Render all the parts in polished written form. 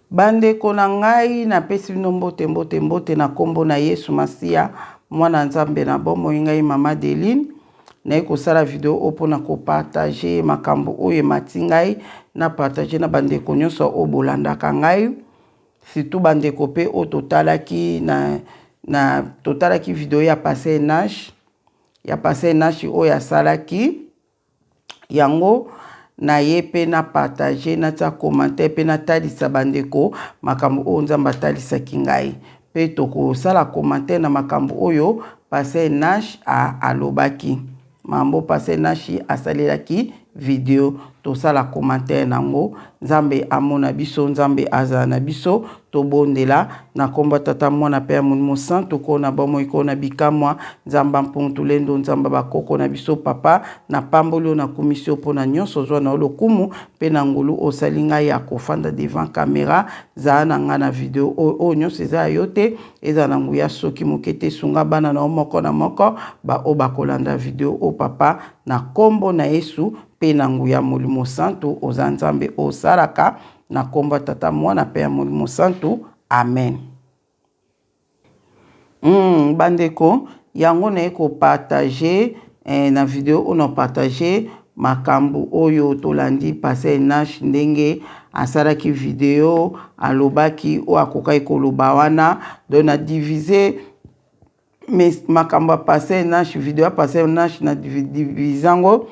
Bande kona ngai na pesi bino mbote na kombo na Yesu Masia mwana nzambe na bomo ngai mama Deline na kosala video opona ko partager makambo oyo mati ngai na partager na bande ko nyonso o bolandaka ngai surtout bande ko pe o totalaki na totalaki video ya passé nash oyo asalaki yango na ye pe na partager na tia commentaire pe na talisa bandeko makambo oyo nzamba talisa kingai pe toko sala commentaire na makambo oyo passé nash alobaki mambo passé nash asalelaki video to sala commentaire nango nzambe amona biso nzambe azala na biso to bondela na komba tata mwana pe mon santo ko na bomo iko na bikamwa nzamba mpuntu lendo nzamba bakoko na biso papa na pambolo na komisio pona nyonso zwa na lokumu pe na ngulu osalinga ya kofanda devant caméra za na nga na video o nyonso za yote eza na nguya soki mokete sunga bana na moko na moko ba o bakolanda video o papa na kombo na Yesu pe na nguya molimo santo oza nzambe o saraka na komba tata mwana pe ya molimo santo amen. Bandeko yango na eko partager na video ono partager makambo oyo tolandi passé nash ndenge asalaki video alobaki o akokai koloba wana dona diviser makambo passé nash video passé nash na divisango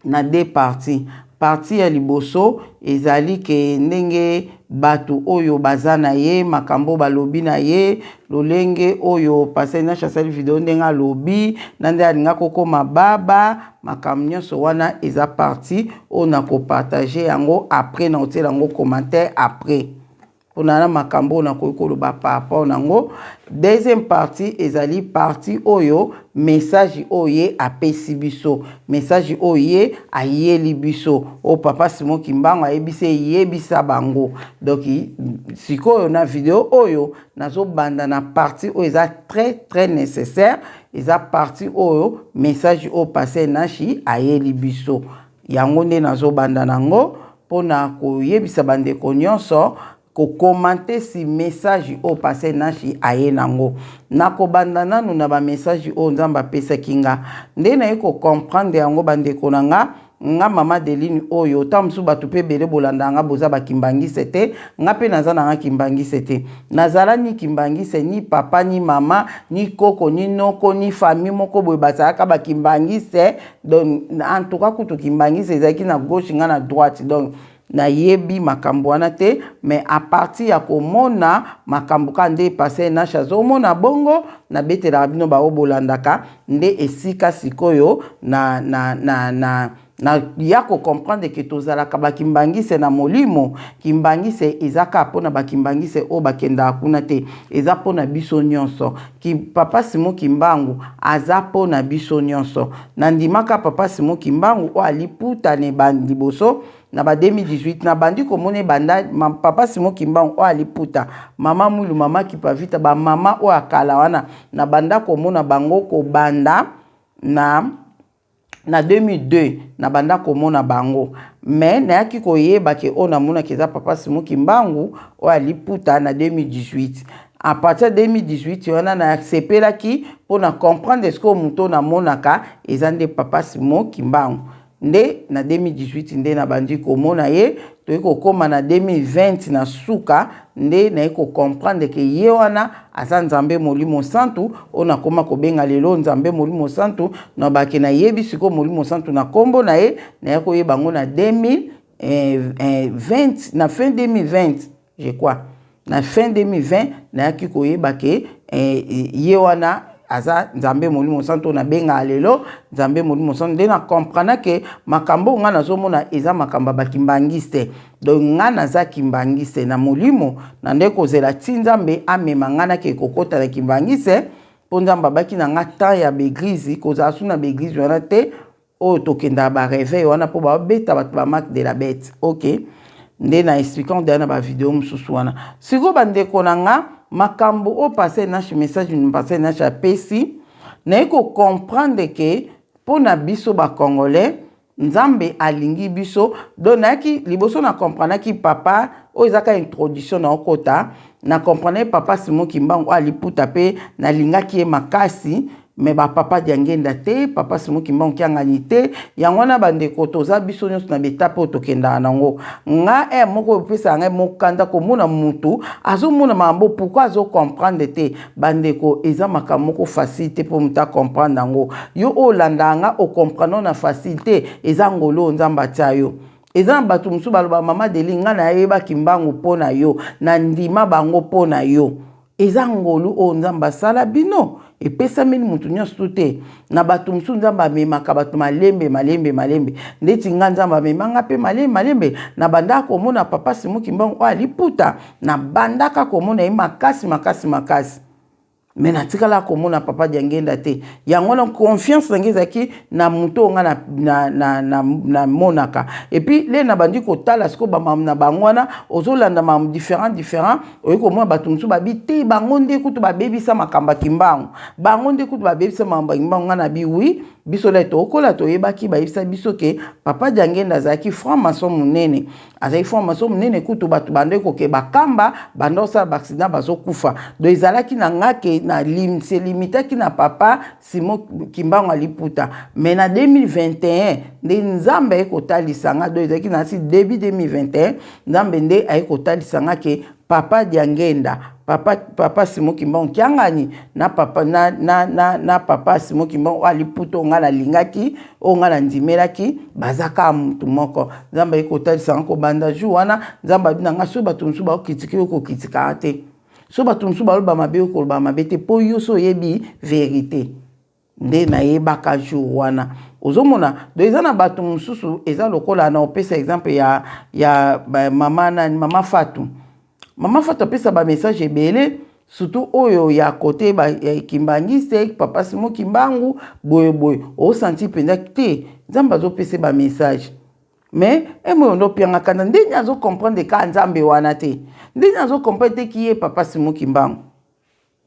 na deux parties. Parti ya liboso ezali ke ndenge batu oyo bazana ye makambo balobi na ye lolenge oyo passé na chasali video ndenga lobi nande alinga koko mababa makambo nyonso wana eza parti ona ko partager yango après na otela yango commentaire après onana makambo na koyiko ba papa nango. Deuxième partie ezali partie oyo message oye apesi biso message oye ayeli biso o papa Simon Kimbangu ayebise yebisa bango donc sikoyo na video oyo nazo banda na partie oyo eza très nécessaire eza partie oyo message o passé nashi ayeli biso yango nde nazo banda nango pona koyebisa bandeko nyonso ko commenter si message au passé nashi aye nango nako banda nanu na ba message o nzamba pesa kinga nde na yeko comprendre yango bandeko nanga nga mama Deline oyo tamsu batu pe bele bolanda nga boza bakimbangi sete nga pe nazana nga kimbangi sete nazala ni kimbangi se ni papa ni mama ni koko ni noko ni famille moko boye basaka bakimbangi se donc en tout cas kutu kimbangi se zaki na gauche nga na droite donc na yebi makambo wana te mais à partir ya komona makambo ka nde passé na chazo mona bongo na betela bino ba obolandaka nde esika sikoyo na ya ko comprendre que tozala ka bakimbangise na molimo kimbangise ezaka pona bakimbangise o bakenda kuna te eza pona biso nyonso ki papa Simon Kimbangu aza pona biso nyonso nandimaka papa Simon Kimbangu o aliputa ne bandi boso na ba 2018 na bandi komone banda papa Simon Kimbangu o aliputa mama mulu mama kipavita ba mama o akala wana na banda komona bango ko banda na 2002 na banda komona bango mais na yaki koyeba ke ona mona keza papa Simon Kimbangu o aliputa na 2018 à partir de 2018 wana na acceptela ki pona comprendre ce que muto na monaka ezande papa Simon Kimbangu nde na 2018 nde na bandi komona ye to eko koma na 2020 na suka nde na eko comprendre ke ye wana asa nzambe molimo santu ona koma kobenga lelo nzambe molimo santu na bake na yebi siko molimo santu na kombo na ye na yako ye bango na 2020 na fin 2020 je crois na fin 2020 na yaki koyeba ke ye wana aza nzambe molimo santo na benga lelo nzambe molimo santo nde na comprendre ke makambo nga nazomona eza makamba bakimbangiste donc nga naza kimbangiste na molimo na nde kozela ti nzambe amema nga na ke kokota na kimbangiste po nzambe abaki na nga temps ya beglise kozala su na beglise wana te oyo tokenda bareveil wana po babeta bato bamarque de la bête ok nde na expliquant na ba video mosusu wana siko bandeko na nga makambo o passé nash message ni passé nash apesi na eko comprendre que pona biso ba congolais nzambe alingi biso donc naki liboso na comprendre ki papa o ezaka introduction na okota na comprendre papa Simon Kimbangu aliputa pe na lingaki ye makasi mais ba papa diangenda te papa Simon Kimbangu kiangani te yango na bandeko toza biso nyonso na betape o tokenda nango nga moko pesa nga mokanda komona mutu azomona mambo pourquoi azo comprendre te bandeko eza makambo moko facilité pour muta comprendre nango yo olanda nga o comprendre na facilité eza ngolo nzamba tia yo eza na bato mosusu baloba mama Deli nga na yeba Kimbangu mpo na yo na ndima bango mpo na yo eza ngolu o nzamba sala bino epesa mini mutu nyonso te na bato mosusu nzamba amemaka bato malembe ndeti nga nzamba amemanga mpe malembe na bandaka komona papa Simon Kimbangu oyo aliputa na bandaka komona ye makasi mais natikala komona papa diangenda te yango na confiance nange ezaki na mutu nga na monaka et puis le na bandi kotala siko na bango wana ozolanda ma différent oyi komona bato mosusu babi te bango nde kutu babebisa makamba Kimbangu bango nde kutu babebisa makamba Kimbangu nga na bi oui biso le tokola toyebaki bayebisa biso ke papa diangenda azalaki franc-maçon munene azalaki franc-maçon munene kutu bato bande koke bakamba bando osala baaccident bazokufa do ezalaki na nga ke na se limitaki na papa Simon Kimbangu aliputa mais na 2021 nde nzambe ayekotalisa nga do ezalaki na si début 2021 nzambe nde ayekotalisa ke papa diangenda papa Simon Kimbangu kiangani na papa na papa Simon Kimbangu aliputo nga na lingaki o nga na ndimelaki bazaka mutu moko nzambe ayekotalisa nga ko banda jour wana nzambe abina nga so bato mosusu bakokritike yo kokritika te so bato mosusu baloba mabe yo koloba mabe te mpo yo so oyebi vérité nde nayebaka jour wana ozomona do eza na bato mosusu eza lokola na opesa exemple ya mama Fatou mama Fatou apesa ba message ebele surtout oyo ya kote ba Kimbangise papa Simon Kimbangu boye o senti penda te nzambe azopesa ba message mais emo ndo pianga kana ndeni azo comprendre ka nzambe wana te ndeni azo comprendre ki ye papa Simon Kimbangu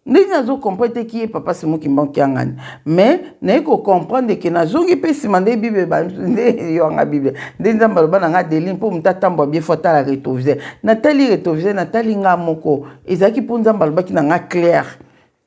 ndeni azo comprendre ki ye papa Simon Kimbangu kiangani mais na ko comprendre ke na zongi pe sima nde bible ba nde yo nga bible nde nzamba loba na nga Deli mpo mutatambo bien fota la retoviser na tali nga moko ezaki po nzamba loba ki na nga clair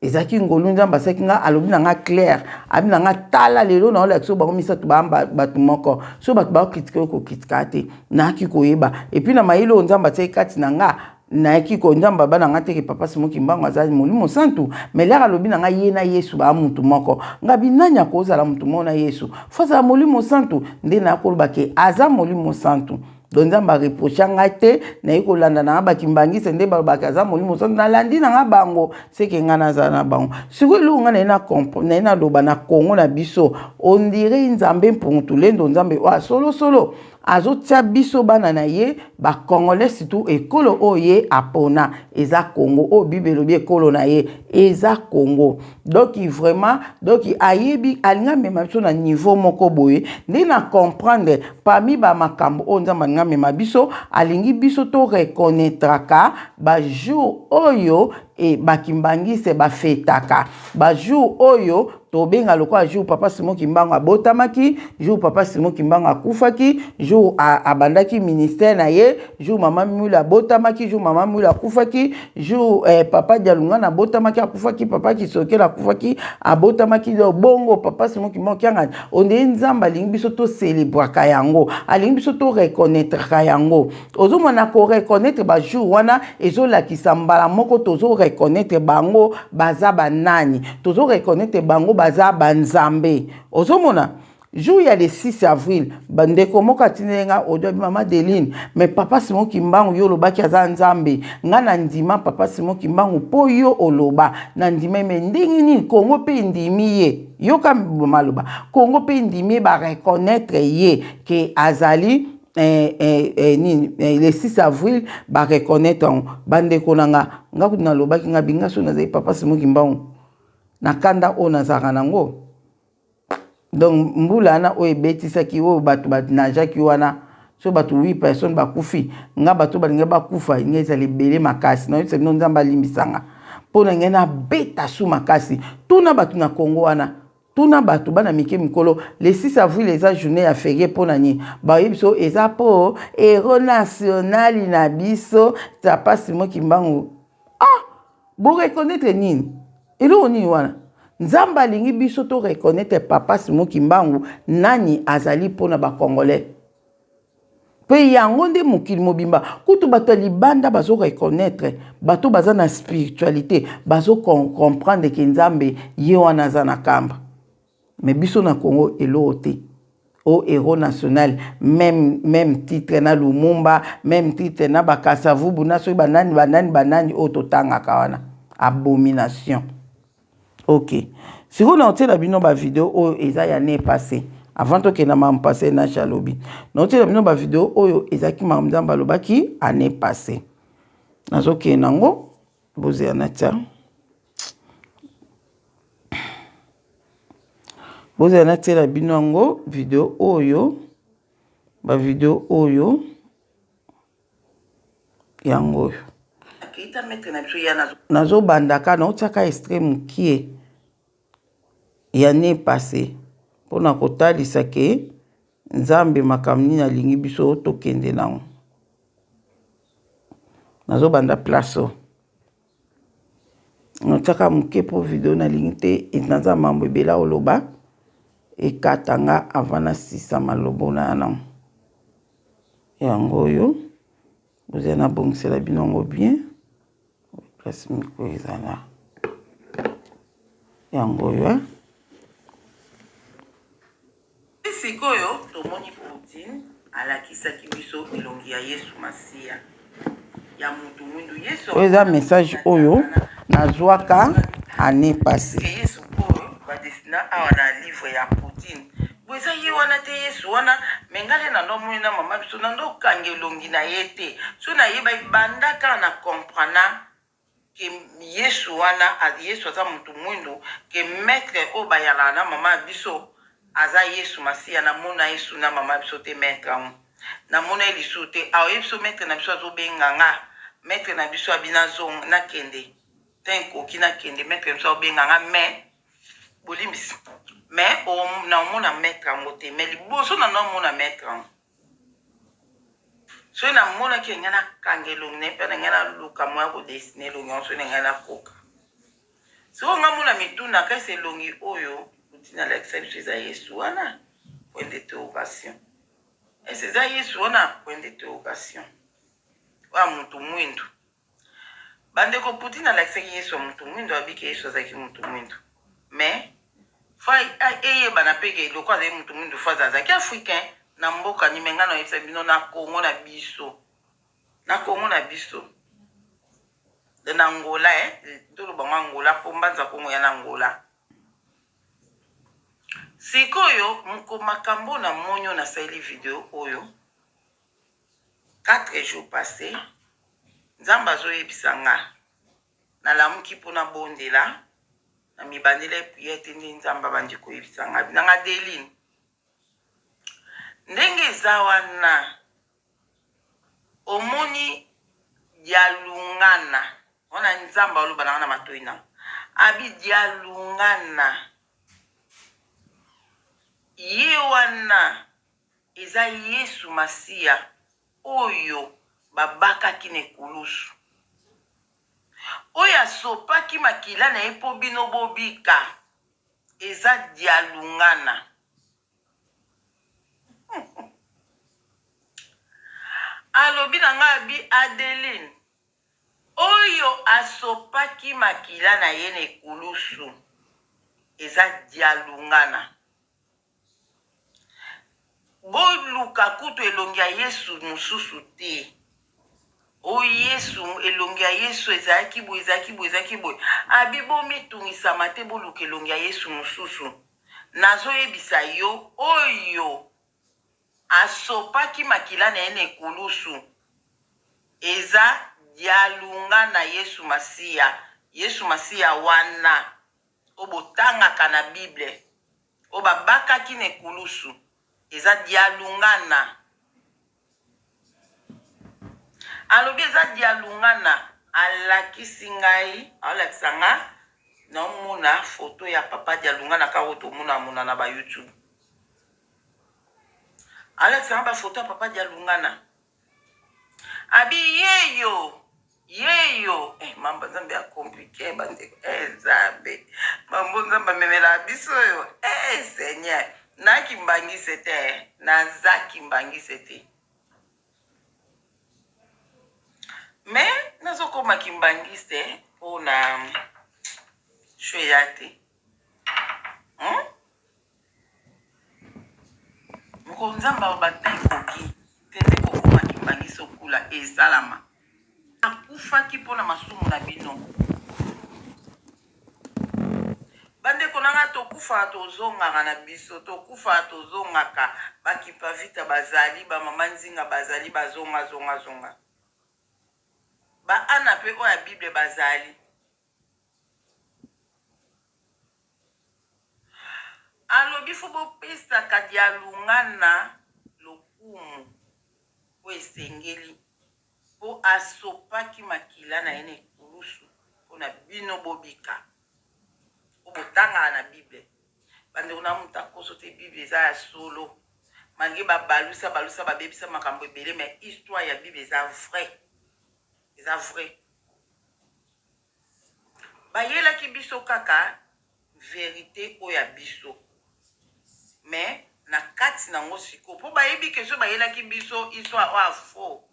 ezaki ngolu nzamba saki nga alobi na nga clair abi na nga tala lelo na ola so bango misatu ba batu moko so batu ba critiquer ko critiquer na ki koyeba et puis na mayelo nzamba tsai kati na nga na ki ko nzamba bana nga te papa Simon Kimbangu azali molimo santu mais là alobi na nga ye na Yesu ba mutu moko ngabi nanya ko zala mutu mona Yesu faza molimo santu nde na koloba ke aza molimo santu donc nzamba reproche nga te na yiko landa na ba Kimbangise nde ba kaza molimo santu na landi na nga bango seke nga na za na bango siko lu nga na comprendre na loba na Congo na biso on dirait nzambe mpuntu lendo nzambe wa solo azotia biso bana na ye ba congolais surtout ekolo oye apona eza Congo o bibelo bi ekolo na ye eza Congo donc vraiment donc ayebi alinga mema biso na niveau moko boye ndi na comprendre parmi ba makambo o nzamba nga mema biso alingi biso to reconnaître ka ba jour oyo e ba Kimbangise ba fetaka ba jour oyo to benga lokwa jour papa Simon Kimbangu abotamaki jour papa Simon Kimbangu akufaki jour abandaki ministère na ye jour mama Mula abotamaki jour mama Mula akufaki jour papa Dialunga na abotamaki akufaki papa Kisokela akufaki abotamaki do bongo papa Simon Kimbangu kianga onde nzamba lingi biso to célébrer ka yango alingi biso to reconnaître ka yango ozomona ko reconnaître ba jour wana ezolakisa mbala moko tozo reconnaître bango baza banani tozo reconnaître bango baza banzambe ozomona jour ya le 6 avril bandeko moka tinenga odo mama Deline mais papa Simon Kimbangu yo lobaki aza nzambe nga na ndima papa Simon Kimbangu po yo oloba na ndima me ndingi ni Congo pe ndimi ye yo ka maloba Congo pe ndimi ba reconnaître ye ke azali le 6 avril ba reconnaître bandeko nanga nga kuna lobaki nga binga so na zai papa Simon Kimbangu na kanda o na zaka nango donc mbula na o ebetisa ki o batu na jaki wana so batu 8 personnes bakufi nga batu balinga bakufa ngeza lebele makasi na yose nzamba limbisanga pona ngena beta su makasi tuna batu na Congo wana tuna bato bana mike mikolo le 6 avril les journée à férié pour nani ba biso eza po héros national na biso ça passe moi kimbangu bo reconnaître nini elo ni wana nzamba lingi biso to reconnaître papa Simon Kimbangu nani azali pona ba congolais pe yango nde mokili mobimba kutu bato libanda bazo reconnaître bato baza na spiritualité bazo comprendre que nzambe ye wana aza na kamba mais biso na Congo elo te au héros national même titre na Lumumba même titre na Bakasavubu na so banani o totanga kawana abomination. Ok. Si vous notez la vidéo où eza ya né passé avant que na mam passé na chalobi. Notez la vidéo où ezaki mamzamba lobaki année passée. Nazoke nango boze anatia. Boze anatia la binongo vidéo oyo ba vidéo oyo yango. Nazo bandaka na otaka extrême qui yannée passé pour na kotalisa ke nzambe makamni na lingi biso tokende nango nazo banda place notaka muke po video na lingi te naza mambo ebela oloba ekatanga avant na sisa malobo na nango yango oyo boze na bongisela binongo bien place miko ezala yango oyo sikoyo tomoni Poutine alakisaki biso elongi ya Yesu Masiya ya mutu mwindu Yesu oyo message oyo nazwaka année passée Yesu oyo badesina awa na livre ya Poutine bweza ye wana te Yesu wana mengale na ndo mwina mama biso na ndo kange elongi na ye te so na ye bandaka na comprendre que Yesu wana Yesu aza mutu mwindu ke maître o bayala na mama biso aza Yesu Masiya na mona Yesu na mama biso te maître na mona Yesu te awo biso maître na biso azo benganga maître na biso abina zong na kende tenko kina kende maître biso benganga mais bolimbisi mais na mona maître ngote mais liboso na no mona maître so na mona ke ngana kangelo ne pe na ngana luka mwa ko dessiner lo ngonso na ngana koka so ngamuna mituna kase longi oyo Poutine alakisaki eza Yesu wana point d'interrogation ese eza Yesu wana point d'interrogation wa mutu mwindu bandeko Poutine alakisaki Yesu wa mutu mwindu abiki Yesu azaki mutu mwindu mais fa eyeba na peke loko azali mutu mwindu fa azalaki africain na mboka nimengana oyebisa bino na Congo na biso na Angola tolobango Angola po mbanza Congo ya na Angola sikoyo makambo na monyo na saili video oyo 4 jours passés nzamba azoyebisa nga nalamuki mpona bondela na mibandela epuya ete nde nzamba bandi koyebisa nga binanga Deline ndenge eza wana omoni dialungana wana nzamba oloba nanga na matoi na abi dialungana ye wana eza Yesu Masiya oyo babakaki na ekulusu oyo asopaki makila na ye mpo bino bobika eza dialungana alobi na nga abi Adeline oyo asopaki makila na ye na ekulusu eza dialungana boluka kutu elongi ya Yesu mosusu te o Yesu elongi ya Yesu ezalaki boye abi bomitungisama te boluka elongi ya Yesu mosusu nazoyebisa yo oyo asopaki makila na ye na ekulusu eza dialunga na Yesu Masiya wana obotangaka na Bible obabakaki na ekulusu eza dialungana alobi eza dialungana alakisi ngai alakisanga naomona photo ya papa Dialunga na karoto mona na ba YouTube. Alex na ba photo ya papa Dialunga na. Abi yeyo mambo nzambe ya compliqué bande nzambe mambo nzambe memela biso yo Seigneur na kimbangise te naza kimbangise te mais nazokoma kimbangise mpona shweya te moko nzambe bata ekoki tete kokoma kimbangise okula esalama akufaki mpona masumu na bino bandeko nanga tokufa tozongaka na biso tokufa tozongaka bakipa vita bazali bamama nzinga bazali bazonga baana mpe oyo ya bible bazali alobi fo bopesaka Dialunga na lokumu po esengeli po asopaki makila na ye na ekulusu mpona bino bobika obotanga na bible bandeko na muta koso te bible eza ya solo mange balusa babebisa makambo ebele mais histoire ya bible eza vrai bayelaki biso kaka vérité oyo ya biso mais na kati nango siko po bayebi ke so bayelaki biso histoire oyo faux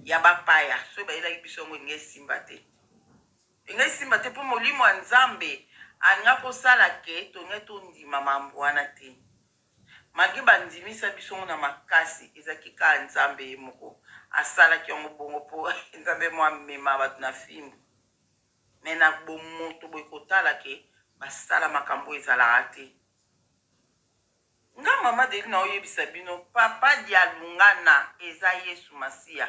ya bapaya so bayelaki biso yango esimba te po molimo ya nzambe alinga kosala ke tonge tondima mambo wana te magi bandimisa biso na makasi ezaki kaka nzambe ye moko asalaki yango bongo po nzambe mo amema bato na fimbu me na bomoto boye kotala ke basala makambo ezalaka te nga mama deli na oyebisa bino papa Dialunga na eza Yesu Masiya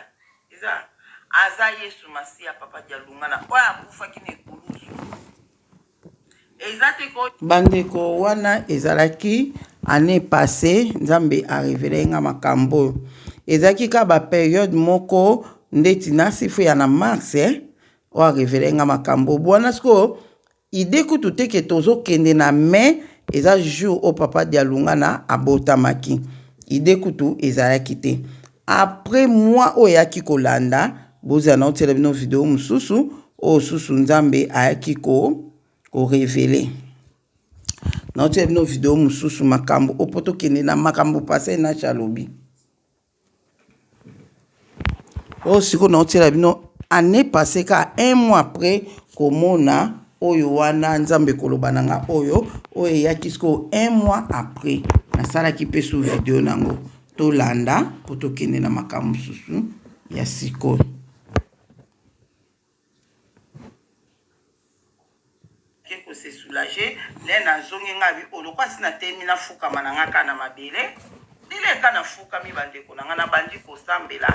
aza Yesu Masiya papa Dialunga na oyo akufaki na ekulusu eza te ko bandeko wana ezalaki année passée nzambe arevele nga makambo ezalaki ka ba période moko ndeti nasifu ya na mars oyo arevele nga makambo bwana siko ide kutu te ke tozokende na mai eza jour o papa Dialunga na abotamaki ide kutu ezalaki te après moi oyo yaki kolanda bozala na otela bino video mosusu oyo susu nzambe ayaki korevele na otela bino video mosusu makambo opo tokende na makambo pase na chalobi oyo siko na otela bino année passée ka un mois après komona oyo wana nzambe koloba nanga oyo eyaki siko un mois après nasalaki mpe su video nango tolanda po tokende na makambo mosusu ya sikoyo ko se soulager le nazongi nga bi olokwa sina temi na fukama na nga kana mabele dile kana fuka mi bandeko na nga na bandi kosambela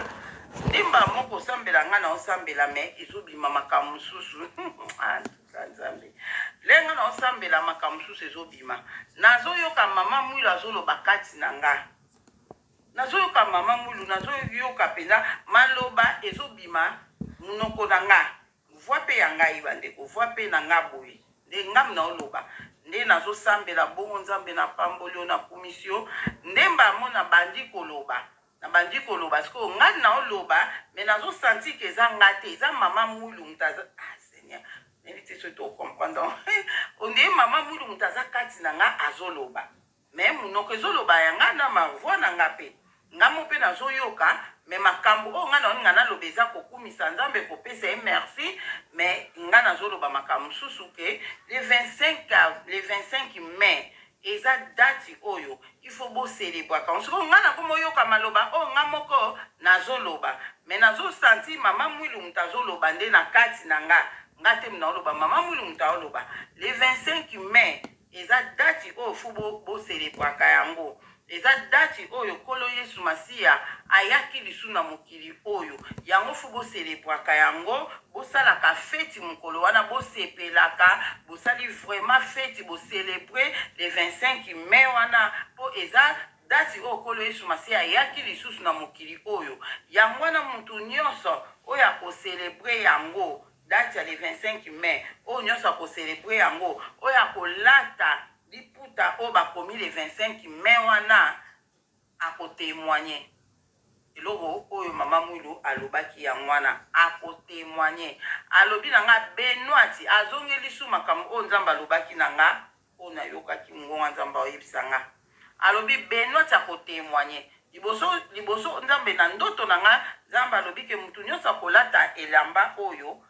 ndimba moko sambela nga na osambela me ezobima makambo mosusu nzambe lenga na osambela makambo mosusu ezobima nazoyoka mama mwilu azoloba kati na nga nazoyoka mama mwilu nazoyoka pena maloba ezobima munoko na nga voix pe ya ngai bandeko voix pe na nga boye nde ngam na oloba nde nazosambela bongo nzambe na pamboli na komisio ndemba mona bandi koloba siko ngai na oloba me nazosanti ke eza nga te eza mama mwilu mutaza Seigneur neti so to comprendre onde mama mwilu mutaza kati na nga azoloba me munoko ezoloba ya nga na ma voix na nga pe ngamo pe nazoyoka me makambo o nga na naloba eza kokumisa nzambe kopesa ye merci me nga nazoloba makambo mosusu ke le 25 mai eza dati oyo il faut bocélébrer quand siko nga nakomoyoka maloba o nga moko nazoloba me nazosanti mama mwilu mutu azoloba nde na kati na nga te naoloba mama mwilu mutu aoloba le 25 mai eza dati oyo faut bocélébrer yango eza dati oyo kolo Yesu Masiya ayaki lisu na mokili oyo yango fu bocelebraka yango bosalaka feti mokolo wana bosepelaka bosali vraiment feti bocelebre le 25 mai wana po eza dati oyo kolo Yesu Masiya ayaki lisusu na mokili oyo yango wana mutu nyonso oyo akocelebre yango date ya le 25 mai oyo nyonso akocelebre yango oyo akolata liputa oyo bakomi le 25 mai wana akotémoigne eloko oyo mama Mwilu alobaki yango wana akotémoigne alobi na nga Benoît azongeli su makambo oyo nzambe alobaki na nga oyo nayokaki ngonga nzambe oyebisa nga alobi Benoît akotémoigne liboso nzambe na ndoto na nga nzambe alobi ke mutu nyonso akolata elamba oyo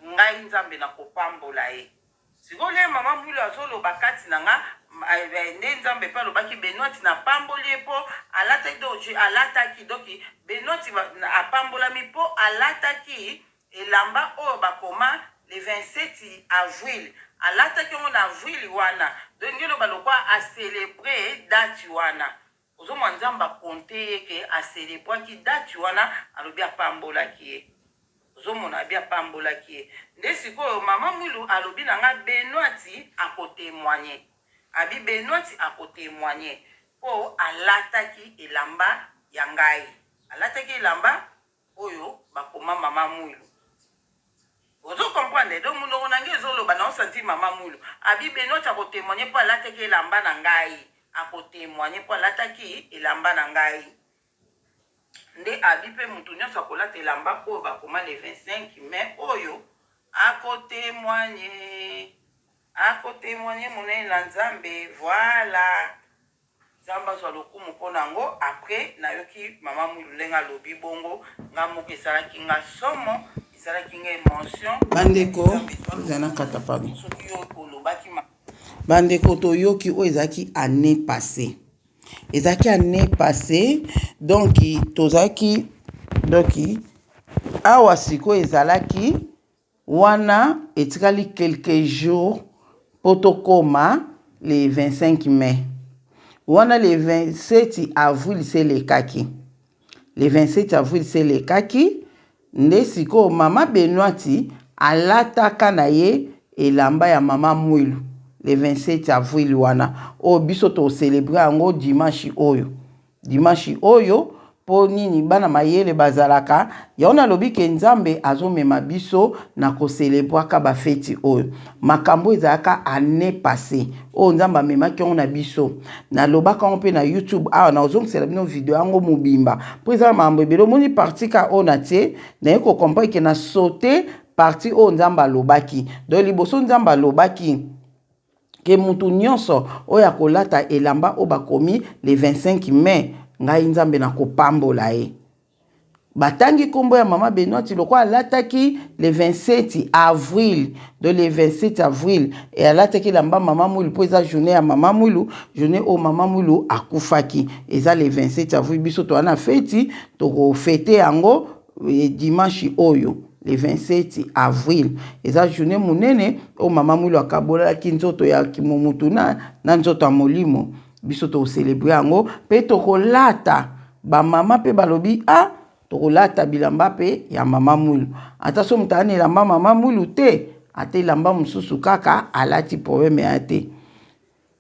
ngai nzambe na kopambola ye sikoyo mama Mwilu azoloba kati na nga nde nzambe mpe alobaki Benoît na pamboli ye mpo alataki doki Benoît apambolami mpo alataki elamba oyo bakoma le 27 avril alataki yango na avril wana donge eloba lokwa acelebre date wana ozomwa nzambe akonte ye ke acelebraki date wana alobi apambolaki ye ozomona abi apambolaki ye nde sikoyo mama Mwilu alobi na nga Benoît akotémoigne abi Benoît akotémoigne mpo alataki elamba ya ngai alataki elamba oyo bakoma mama Mwilu ozo comprendre donc munoko nange ezoloba na osanti mama Mwilu abi Benoît akotémoigne mpo alataki elamba na ngai akotémoigne mpo alataki elamba na ngai nde abi mpe mutu nyonso akolata elamba oyo bakoma le 25 mai oyo akotémoigne monene na nzambe voilà nzambe azwa lokumu mpo nango après nayoki mama Mwilu ndenge alobi bongo nga moko esalaki nga somo esalaki nga émotion bandeko ezana kata pardon soki yo olobaki bandeko toyoki oyo ezalaki année passée donc tozalaki donc awa sikoyo ezalaki wana etikali quelques jours po tokoma le 25 mai wana le 27 avril selekaki le 27 avril selekaki nde sikoyo mama Benoît alataka na ye elamba ya mama Mwilu le 27 avril wana oyo biso tocelebre yango dimanche oyo po nini bana mayele bazalaka yaona nalobi ke nzambe azomema biso na kocelebraka bafeti oyo makambo ezalaka année passée oyo nzambe amemaki yango na biso nalobaka yango mpe na YouTube awa nazongisela bino video yango mobimba mpo ezala makambo ebele omoni parti ka oyo na tie naye kokomprendre ke na saute parti oyo nzambe alobaki donc liboso nzambe alobaki ke mutu nyonso oyo akolata elamba oyo bakomi le 25 mai ngai nzambe na kopambola ye batangi kombo ya mama Benoît lokwa alataki le 27 avril de le 27 avril et alataki elamba mama Mwilu po eza journée ya mama Mwilu journée oyo mama Mwilu akufaki eza le 27 avril biso to wana feti tokofete yango dimanche oyo le 27 avril eza journée munene oyo mama Mwilu akabolaki nzoto ya kimumutu na nzoto ya molimo biso tocelebre yango mpe tokolata bamama mpe balobi tokolata bilamba mpe ya mama Mwilu ata so mutu ana elamba mama Mwilu te ata elamba mosusu kaka alati problème ya te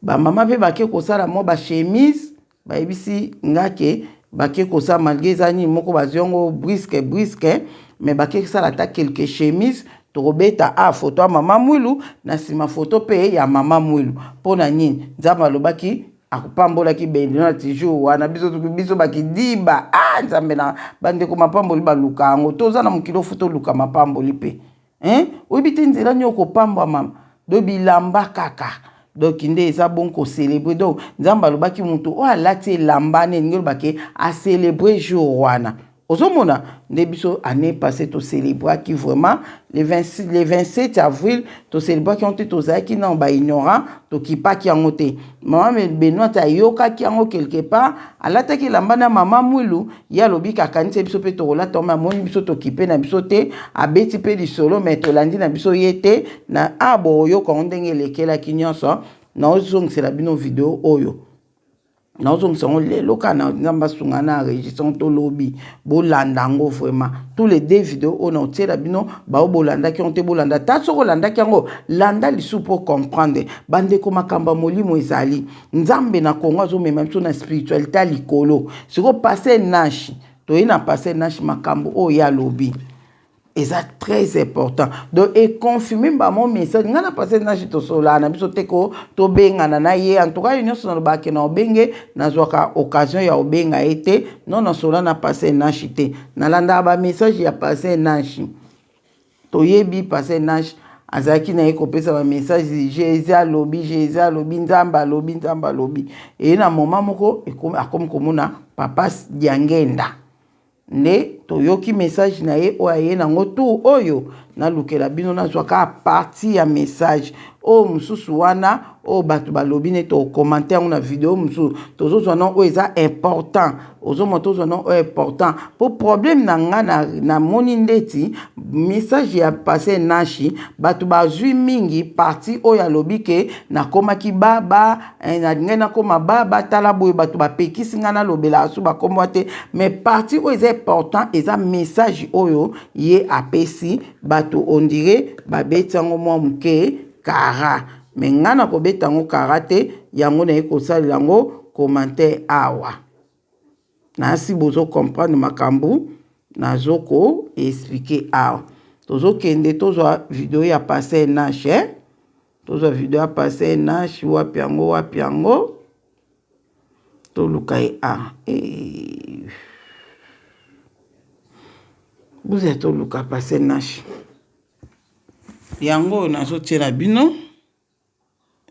bamama mpe bake kosala mo bachemise bayebisi ngake bake kosala malgré eza nini moko bazwi yango briske mais bake kosala ata quelques chemises tokobeta photo ya mama Mwilu na nsima photo mpe ya mama Mwilu mpo na nini nzambe alobaki akupambolaki Benoît jour wana biso bakidiba nzambe na bandeko mapamboli baluka yango toza na mokili fu toluka mapamboli mpe oyebi te nzela nini okopambwa mama do bilamba kaka donc nde eza bon kocelebre donc nzambe alobaki mutu oyo alati elamba nini nge olobaki acelebre jour wana ozomona nde biso année passée tocelebraki vraiment le 27 avril tocelebraki yango te tozalaki na baignorant tokipaki yango te mama Benoît ayokaki yango quelque part alataki elamba na mama Mwilu ye alobi kakanisi biso mpe tokolata yango amoni biso tokipe na biso te abeti mpe lisolo me tolandi na biso ye te na boyoka yango ndenge elekelaki nyonso naozongisela bino video oyo naozongisa yango lelo kaka na nzambe asunga na enregistrement tolobi bolanda yango vraiment tous les deux vidéos oyo naotiela bino bao bolandaki yango te bolanda ta soki olandaki yango landa lisu mpo comprendre bandeko makambo ya molimo ezali nzambe na Kongo azomema biso na spiritualité ya likolo sikoyo Pasteur Nash toyei na Pasteur Nash makambo oyo ye alobi Et ça très important. Donc, et confirmer mon message. Ngana passé na chito sola na biso teko to benga na ye. En tout cas, union sur le bac na obenge na zoka occasion ya obenga été. Non na sola na passé na chité. Na landa ba message ya passé na chi. To yebi passé na chi. Azaki na ekopesa ba message Jésus lobby nzamba lobby. Et na moment moko akom komuna papa diangenda. Ne toyoki message na ye oyo aye nango tu oyo nalukela bino nazwaka parti ya message o mususu wana o batu balobi ne to commenter na vidéo mususu tozozwa non oyo eza important ozomona tozwa non oyo important po problème na nga na moni ndeti message ya passé nashi batu bazwi mingi parti oyo alobi ke nakomaki baba nalingai nakoma baba tala boye batu bapekisi nga nalobela asu bakomwa te mais parti oyo eza important eza message oyo ye apesi batu on dirait babeti yango mwa muke kara mais nga na kobeta yango kara te yango na ye kosalela yango commentaire awa nasi bozo comprendre makambu nazoko expliquer awa tozokende tozwa video ya passé nash tozwa video ya passé nash wapi yango toluka ye vous êtes toluka passé nash yango nazotiela bino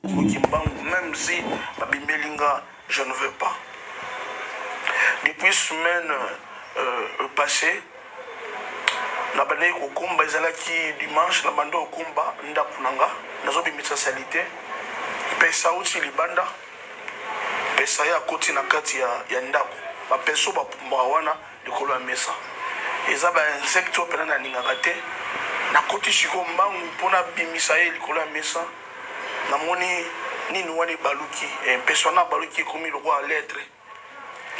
même si Babimbelinga je ne veux pas. Depuis semaine passée, na bande ko komba ezalaki dimanche na bande ko komba ndaku nanga nazo bimisa salite pesa uti libanda pesa ya koti na kati ya ndaku ba peso ba pumba wana likolo ya mesa eza ba insecto pena na ningaka te na koti shiko mbangu pona bimisa ye likolo ya mesa na moni nini wani baluki persona baluki komi le roi lettre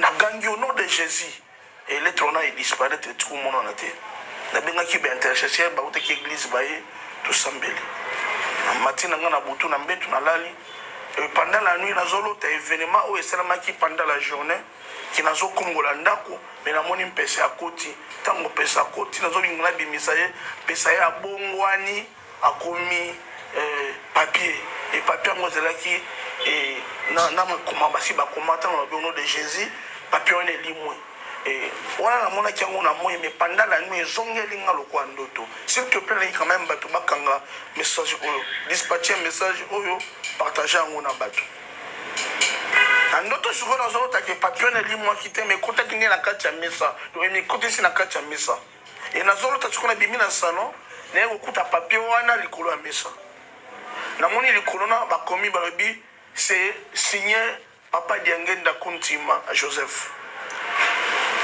na gangi au nom de Jésus et lettre on a disparaître tout le monde en a été na benga ki ba intercesseur ba uta ki église ba ye to sambeli na matina ngana butu na mbetu na lali et pendant la nuit na zolo ta événement au esalama ki pendant la journée ki nazo kongola ndako mais na moni mpesa akoti tango pesa akoti nazo bingana bimisa ye pesa ya bongwani akomi papier et papier ngo zelaki et na makoma basi ba commenter au nom de Jésus papier on est limwe et voilà na mona kiango na moyi mais pendant la nuit zongeli nga lokwa ndoto s'il te plaît quand même batu bakanga message oyo dispatcher message oyo partager ngo na batu ndoto siko na zota ke papier on est limwe kite mais kota kini na kati ya mesa to mi kota si na kati ya mesa et na zolo ta siko na bimi na salon na okuta papier wana likolo ya mesa na moni likolo na bakomi balobi c'est signé papa Diangenda Kuntima Joseph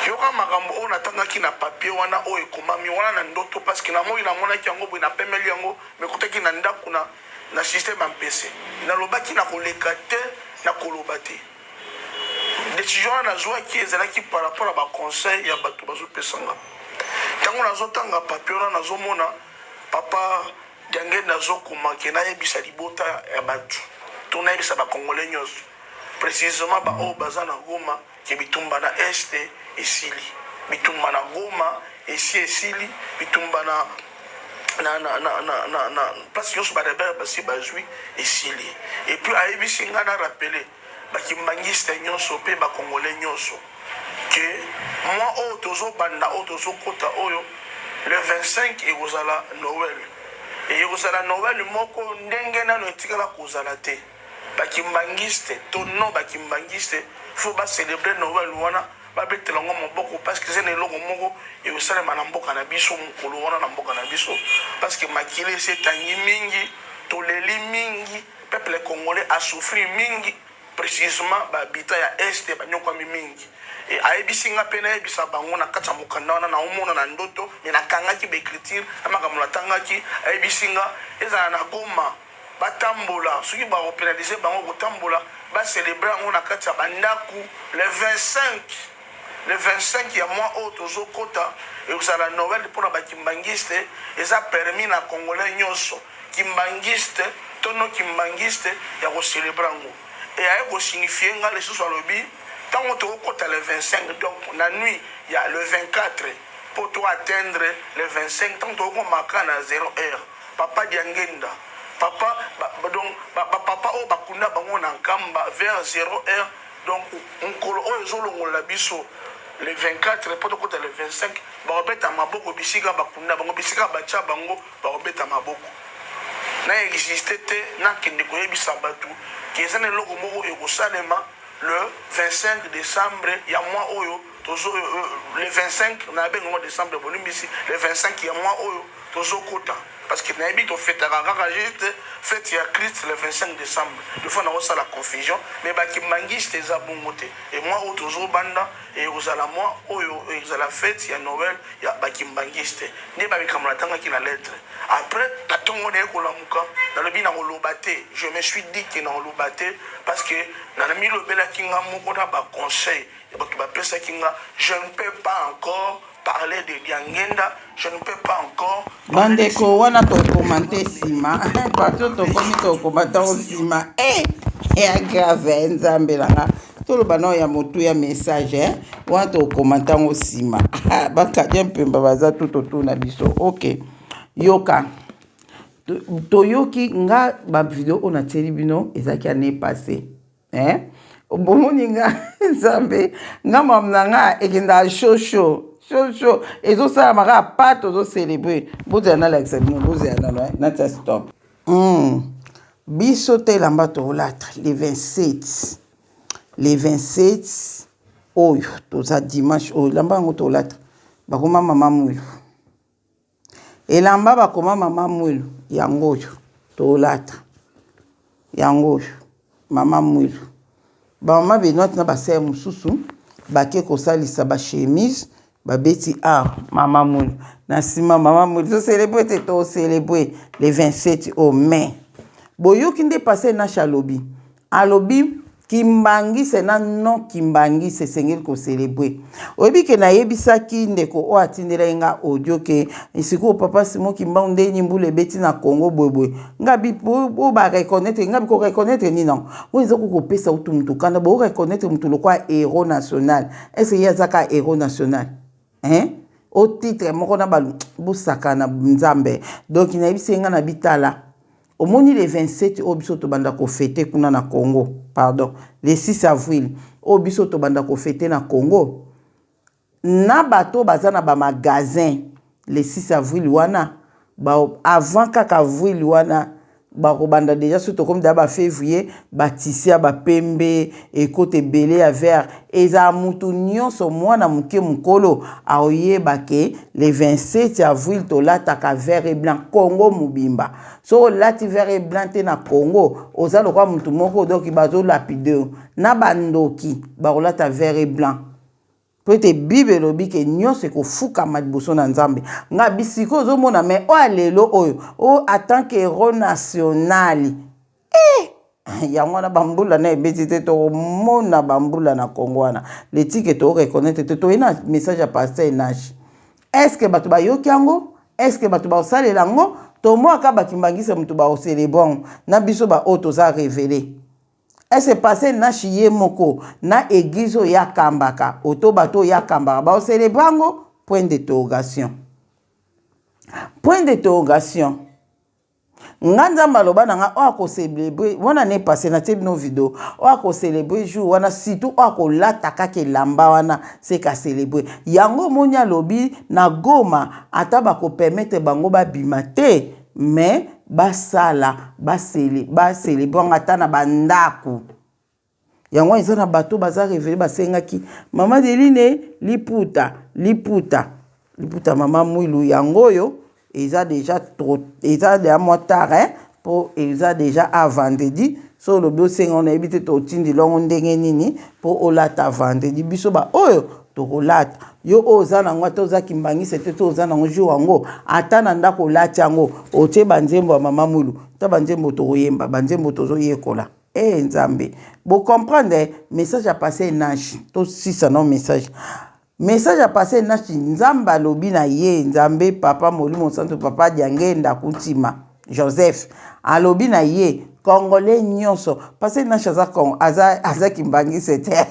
yoka makambo o natangaki na papier wana o ekomami wana na ndoto parce que na moi na mona ki yango bo na pemeli yango mais kotaki na ndaku na système en PC na lobaki na koleka te na koloba te décision na zwa ki ezalaki par rapport à ba conseil ya bato bazo pesanga tango nazotanga papier wana nazomona papa Diangenda zokuma ke na yebisa libota ya bato to na yebisa ba congolais nyonso précisément ba o bazana Goma ke bitumba na este esili bitumba na Goma esi esili bitumba na place yoso ba rebelle basi bazwi esili et puis ayebisi nga na rappeler bakimbangiste nyonso pe ba congolais nyonso que moi o tozo banda o tozo kota oyo le 25 et ozala Noël et ozala Noël moko ndenge na no tikala kozala te bakimbangiste to non bakimbangiste faut ba célébrer Noël wana ba betela ngo moboko parce que c'est ne logo moko et osala na mboka na biso mukolo wana na mboka na biso parce que makile c'est tangi mingi to leli mingi peuple congolais a souffrir mingi précisément ba bita ya est ba nyokwa mingi et ayebisi nga pena ebisa bango na kati ya mokanda wana na omona na ndoto mais nakangaki ba écriture amakambo natangaki ayebisi nga ezala na Goma batambola soki baopénalize bango kotambola bacélébrer yango na kati ya bandaku le 25 ya mois oyo tozokota ekozala Noël mpona bakimbangiste eza permis na congolais nyonso kimbangiste to no kimbangiste ya kocélébrer yango e aye kosignifie nga lisusu alobi ntango tokokota le 25 donc na nuit ya le 24 pour toi atteindre les 25 ans, tu as 0 heure. Papa Diangenda. Papa, donc, papa, oh, bakunda bango na kamba vers 0 heure. Donc, on colo, oh, zolo, on l'a biso. Les 24, pour toi, les 25, barobet à maboko, bisika bakunda, bango, bisika bacha bango, barobet à maboko. Na existé, na kende koye bisabatu, qui est un logo moko et au salema le 25 décembre, il y a moi oyo, le 25, on a bien le mois de décembre, le 25, il y a moi oyo, tozo kota. Parce que n'a pas fait juste fête ya Christ le 25 décembre. Des fois on a la confusion, mais bah qui mangiste les abongoté. Et moi au toujours banda et aux ala moi aux la fête ya Noël ya bah qui mangiste. Né bah comme la tanga qui la lettre. Après la tongo ne ko la muka dans le bina olobaté. Je me suis dit que dans olobaté parce que dans le milieu bela kinga moko na ba conseil. Et bah qui ba pesa kinga je ne peux pas encore parler de Diangenda, je ne peux pas encore. Bandeko wana to commenter sima. Partout to komi to commenter sima. Ya grave nzambe langa. To lo bana ya motu ya message wana to commenter sima. Baka jempemba baza tout na biso. OK. Yoka. To yoki nga ba video on a teli bino ezaki année passée. Bomoni nga nzambe nga mamnanga ekenda show. Et tout ça, m'a pas tout célébrer. Vous avez un examen, vous avez un stop. Bisote lambato latre, les 27. Les 27, oh, tout ça dimanche, oh, lambango to latre. Bakoma mama mouilou. Et lamba bakoma mama mouilou. Yango, to latre. Yango, mama mouilou. Ba mama benot na ba ser mususu. Bake kosalisa ba chemise. Babeti maman moul na sima maman moul so célébrer to célébrer les 27 au mai boyo kinde passé na chalobi alobi kimbangi c'est na non kimbangi c'est sengel ko célébrer oyebi ke na yebisaki ndeko o atindela nga audio ke isiko papa simo kimbangi ndeni mbule beti na Congo bwebwe ngabi o ba reconnaître ngabi ko reconnaître ni non o ezoko ko pesa utumtu kana bo reconnaître mtu lokwa héros national est-ce qu'il y a zaka héros national au titre moko na balu busaka na nzambe donc na bisenga na bitala au moni les 27 au biso to banda ko fêter kuna na Congo pardon les 6 avril au biso to banda ko fêter na Congo na bato bazana ba magasin les 6 avril wana ba avant kaka avril wana ba banda déjà surtout comme d'aba février bâtisseur ba pembe et côté belé à vert et za mutu nyonso mwana muke mukolo aoye bake les 27 avril to lataka vert et blanc Congo mubimba so lati vert et blanc te na Congo ozalo kwa mutu moko donc bazo lapideur na bandoki ba rolata vert et blanc peut-être bible lobi ke nyonso ko fuka madiboso na nzambe nga bisiko zo mona mais o alelo oyo o en tant que héros national ya mwana bambula na ebetite to mona bambula na Congo wana le tike to reconnaître to ina message à pasteur Nash est-ce que batu ba yoki yango est-ce que batu ba osalela ngo to mo aka bakimbangisa mutu ba oselebon na biso ba auto za révéler est-ce passé na chiye moko na église ya kambaka auto bato ya kambaka ba oselebrango point d'interrogation nganda maloba nanga o ko célébrer wana ne passé na tebino vidéo o ko célébrer jour wana surtout o ko lata kake lamba wana c'est ka célébrer yango monya lobi na Goma ata ba ko permettre bango ba bimate mais basala célébrer ata na bandako yango ezana bato baza révélé basengaki mama Deline liputa mama mwilu yango yo eza déjà trop eza de mois tard pour eza déjà à vendredi so le bio senga on ebite to tindi longo ndenge nini pour olata vendredi biso ba oyo to olata yo ozana ngwa za kimbangi c'était to ozana ngo wango ata na ndako lati yango otie banzembo ya mama mwilu ta banzembo to yemba banzembo to zo yekola nzambe bo comprendre message à passer Nash to si ça non message à passer Nash nzamba lobi na ye nzambe papa molimo santo papa Diangenda kutima Joseph alobi na ye Congolais nyonso parce que na chaza aza kimbangi c'était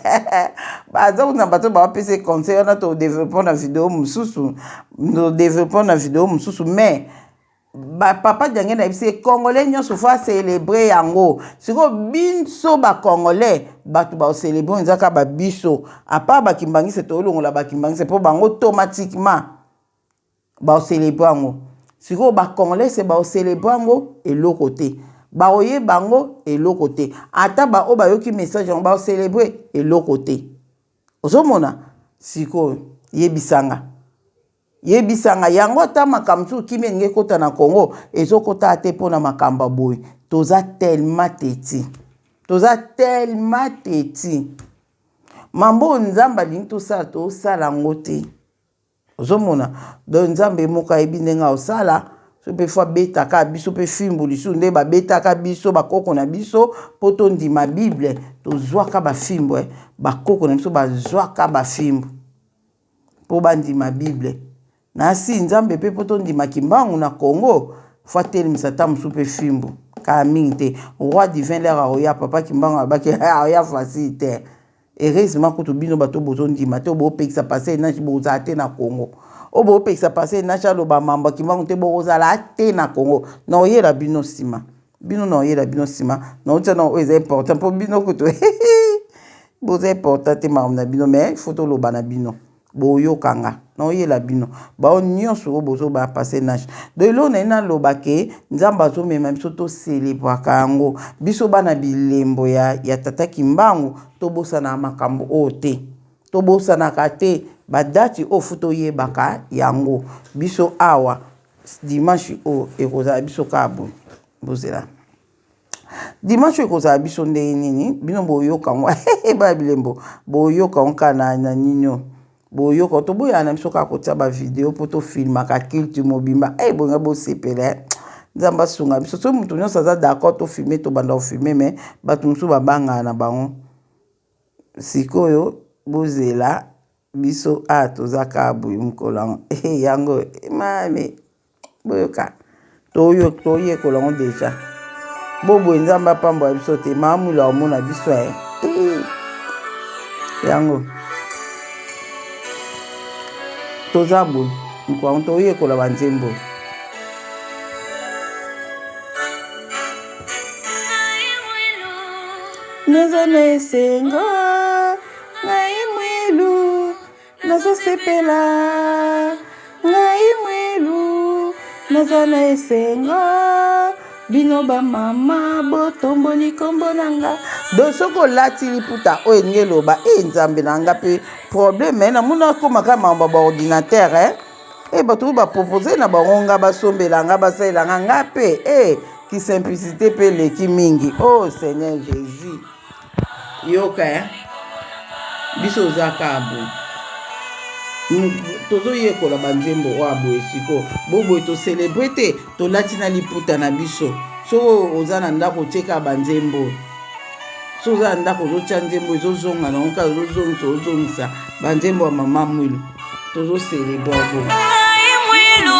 baza na bato ba pese conseil on a to développer na vidéo mususu no développer na vidéo mususu mais papa jange na bise Congolais nyonso fa célébrer yango siko binso ba Congolais bato ba célébrer nzaka ba biso à part ba kimbangi c'est to longola ba kimbangi c'est pour bango automatiquement ba célébrer yango siko ba Congolais c'est ba célébrer yango et l'autre côté ba oye bango et l'autre côté ata ba o ba yoki message on ba célébrer et l'autre côté ozomona siko yebisanga yango ata makamsu kimi nge kota na Congo ezokota ate pona makamba boy toza tellement teti mambo nzamba linto sala to sala ngote ozomona do nzambe moka ebinenga osala sope fois betaka biso pe fimbu lisu nde ba betaka biso bakoko na biso poto ndima bible tozwaka ba fimbu bakoko na biso bazwaka ba fimbu po bandima bible na si nzambe pe poto ndima kimbangu na Congo fois telemisa ta musu pe fimbu ka mingi te roi divin l'air oya papa kimbangu abaki oya facilité heureusement kutu bino bato bozo ndima te bo pekisa passer na boza te na Congo obo pekisa passer na chalo ba mamba kimbangu te boza la te na Congo na oyela bino sima bino na oyela bino sima na otia na o est important pour bino kutu boza important te ma na bino mais photo loba na bino boyo kanga na oyela bino ba nyonso bozo ba passer na de lo na ina loba ke nzamba zo mema biso to célébrer kango biso bana bilembo ya tata kimbangu to bosa na makambo ote to bosa na kate badati o futo yebaka yango biso awa dimanche o ekoza biso kabo bozela dimanche ekoza biso nde nini bino boyoka ngwa ba bilembo boyoka nkana na ninyo boyoka to boya na biso ka kotia ba vidéo poto filmaka culture mobimba bonga bo sepele nzamba sunga biso so mutu nyonso aza d'accord to filmer to banda filmer mais bato musu babanga na bango sikoyo bozela biso tozaka boye mukolo yango mame boyoka toye kolongo deja bobo nzamba pamba biso te mamula omona biso yango toza boye mukolo toye kola banzembo nazana esengo ngai mwelu nazosepela ngai mwelu nazana esengo bino ba mama botomboli kombo nanga do soko lati liputa oyo elingi eloba nzambe nanga pe problème na muna komaka mamba ba ordinateur bato bapropose na bango nga basombelanga basalelanga nga pe ki simplicité pe leki mingi Seigneur Jésus yoka biso ozaka abo tozoyekola banzembo oyo aboye siko boboye tocelebre te tolati na liputa na biso so oza na ndako otieka banzembo so oza na ndako ozotia nzembo ezozonga na oka ozongisa banzembo ya mama mwilu tozocelebre abo mwilu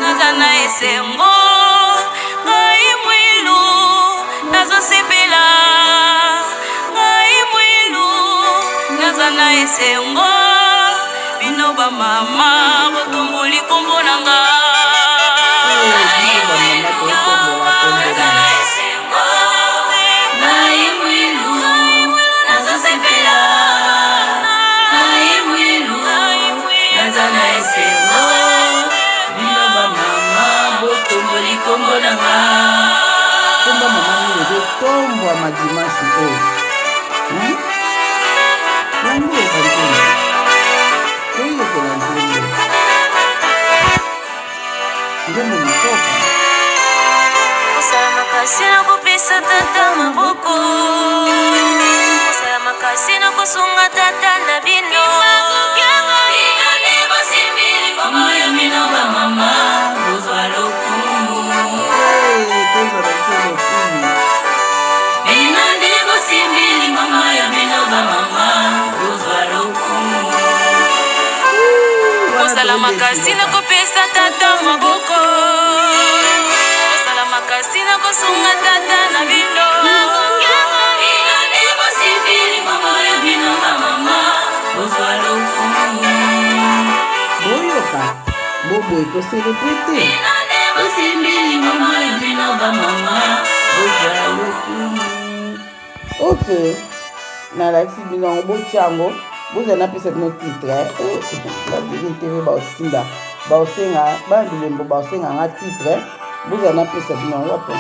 naza na esengo ngai mwilu nazosepela ngai mwilu naza na esengo bino ba mama botomboli kombo nanga komba mama mimi ezotombwa madimanshi oyo yango ebanzembo toyekola nzembo nzembo litoka osala makasi na kopesa tata maboko osala makasi na kosunga tata na bino bino nde bosimbili kombo ya bino bamama kozwa lokumu bino nde bosimbili mama ya bino bamama kozwa lokumu osala makasi na kopesa tata maboko kosunga tata na bino bino nde bosimbili ngombo ya bino bamama bozwa lokumu boyoka boboye toselebre te bino nde bosimbili ngombo ya bino bamama bozwa lokumu. ok nalakisi bino yango botyango bozala napesa bino titre babili tv baotinda baosenga babilembo baosenganga titre bozala napesa bino yango wape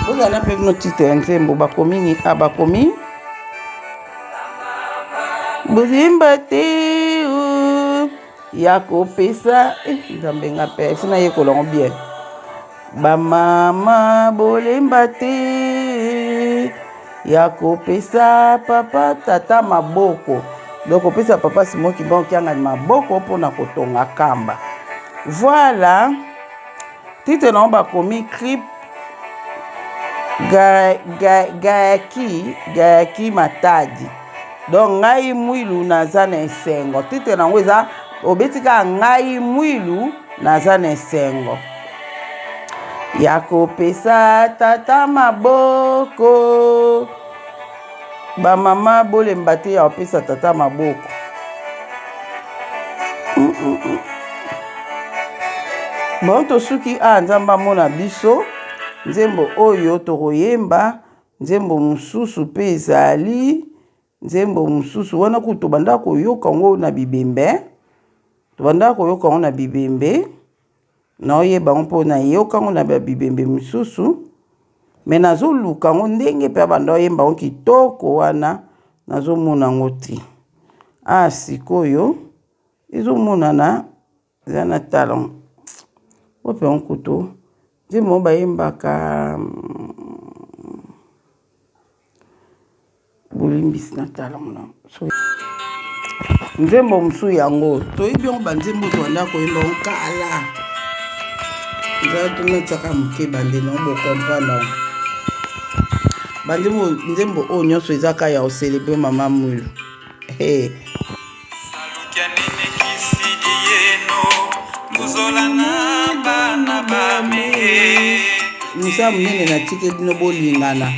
bozala nape bino titre ya nzembo bakomi ni bakomi bozimba te ya kopesa nzambe nga mpe esina yekolango bien bamama bolemba te ya kopesa papa tata maboko donc kopesa papa simoki baokianga maboko mpona kotonga kamba. Voilà titre nango bakomi clip Gayaki Matadi. Donc ngai mwilu naza na esengo. Titre nango eza obetika ngai mwilu naza na esengo. Ya kopesa tata maboko bamama bolemba te ya kopesa tata maboko. Bon tosuki nzambe amona biso nzembo oyo tokoyemba nzembo mosusu mpe ezali nzembo mosusu wana kutu tobanda koyoka ngo na bibembe naoyeba ngo mpo nayoka ngo na babibembe mosusu me nazoluka ngo ndenge mpe abanda oyemba ngo kitoko wana nazomona ngo te sikoyo ezomonana eza na talon ope ngo kutu nzembo bayembaka bolimbisi na talon na nzembo mosu yango toyebi yango banzembo tobanda koyemba ngo kala nzala tonotiaka moke bandeno bokomprendre nzembo oyo nyonso ezaka ya oselebre mama mwilu musa munene natikeli bino bolingana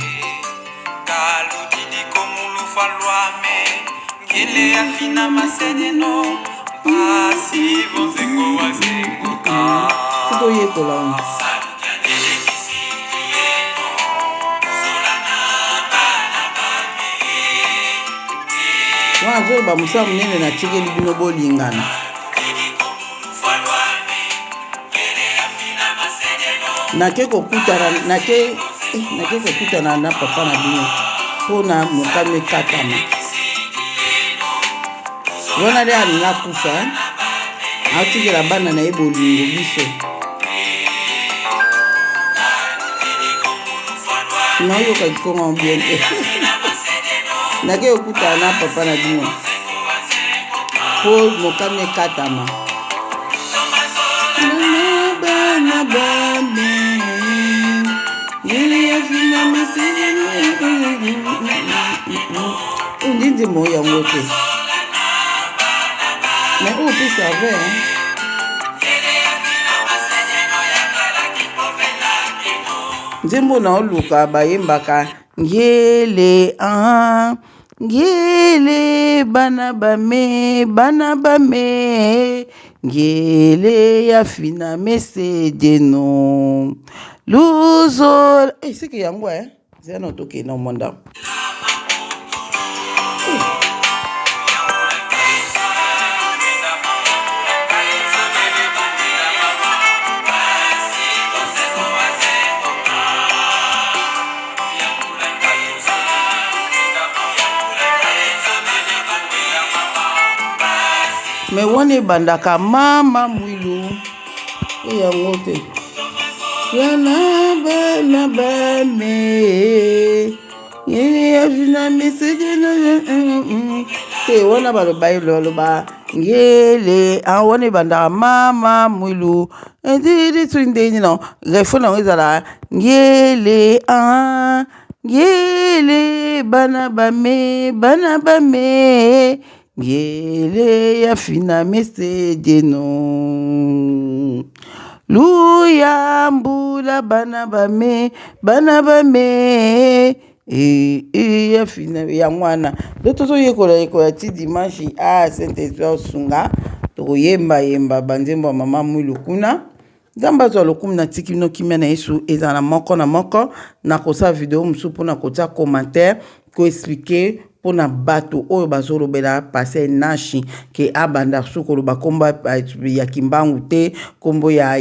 sikoyekola wana zoloba musa munene natikeli bino bolingana nake kokutana na papa na bino mpona mokano ekatama wana nde alinga kufa aotikela bana na ye bolingo biso naoyoka likongo bien te nake kokutana na papa na bino mpo mokano ekatama ndindi moyo yango te mais oyo mpe save nzembo na oluka bayembaka ngele ngele bana bame ngele ya fina mesedeno luzo seke yango zena otoke na monda me wane bandaka mama mwilu yango te yana bana bame yafina mesedeno te wana baloba ngele wane bandaka mama mwilu ndidi twindeni no refo nango ezala ngele ngele bana bame ngele ya fina mesedeno luya mbula bana bame ya fina ya mwana dotozo yekola ti dimanche Saint-Esprit osunga tokoyemba banzembo mama mwilu kuna Zamba zo lokumu na tiki no kimia na Yesu eza na moko na kosa video musu pona kotia commentaire ko expliquer pona bato oyo bazolo bela passer nashi ke abanda sukolo bakomba ya kimbangu te kombo ya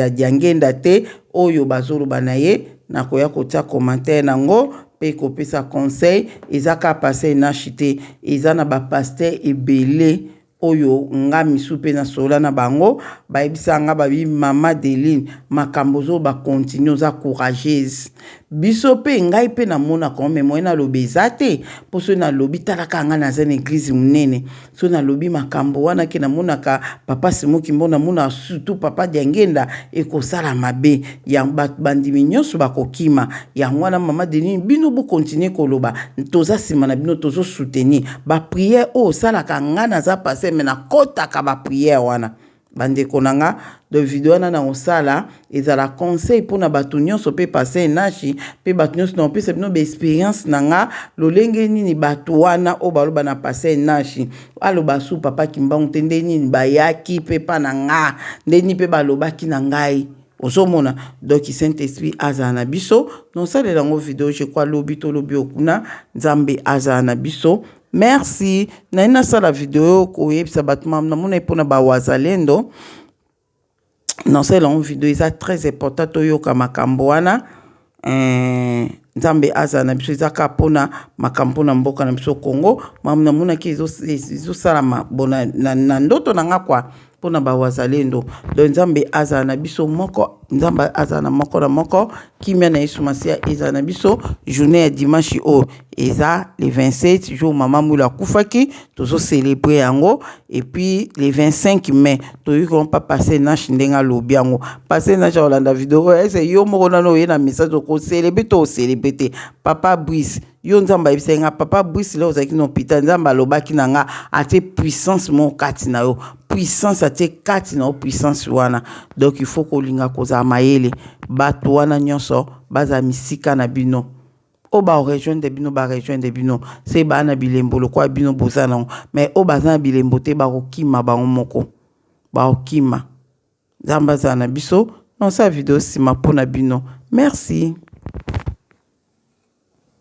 diangenda te oyo bazolo banaye na koya kotia commentaire nango pe kopesa conseil ezaka passer nashi te ezana ba pasteur ebele oyo nga misupe na sola na bango baibisa nga babi mama Deline makambozo ba continue za courageuse biso pe ngai pe na mona ko me moyena lobezate poso na lobi talaka nga na zene église munene so na lobi makambo wana ke na mona ka papa Simoki mbona mona surtout papa Diangenda ekosala mabe ya bandimi nyonso bakokima ya mwana mama Deline bino bo continue koloba toza sima na bino tozo soutenir ba prière o sala ka nga na za passer mais na kota ka ba prière wana bande konanga de vidéo na osala ezala conseil pona bato nyonso pe passer nashi pe bato nyonso na pe sebino be expérience nanga lolenge nini bato wana o baloba na passer nashi aloba su papa Kimbangu tende nini bayaki pe pa nanga ndeni pe balobaki na ngai osomona donc Saint-Esprit azala na biso non sala lango vidéo je crois lobi to lobi okuna Nzambe azala na biso. Merci. Na sala vidéo ko yebisa batuma na mona epona ba wazalendo. Non c'est la vidéo est très important to yoka makambo wana. Nzambe azala na biso ezaka pona makambo na mboka na biso Congo. Na mona ki ezo sala bona na ndoto nanga kwa pona ba wazalendo. Donc Nzambe azala na biso moko Nzambe azala na moko kimia na Yesu Masia ezala na biso journée ya dimanche o eza le 27 jour maman Mula kufaki tozo célébrer yango et puis le 25 mai to yiko pas passer na shindenga lobi yango passer na Jolanda vidéo ese yo moko na no yena message ko célébrer papa Brice yo Nzamba ibisenga papa Brice le ozaki no hôpital Nzamba lobaki nanga ate puissance mo kati na yo puissance ate kati na puissance wana donc il faut ko linga koza mayele bato wana nyonso baza misika na bino o ba rejoindre bino ba rejoindre bino c'est ba na bilembo lo kwa bino bozana mais o baza na bilembo te ba kokima ba moko ba okima Nzamba za na biso non sa vidéo sima pona bino merci.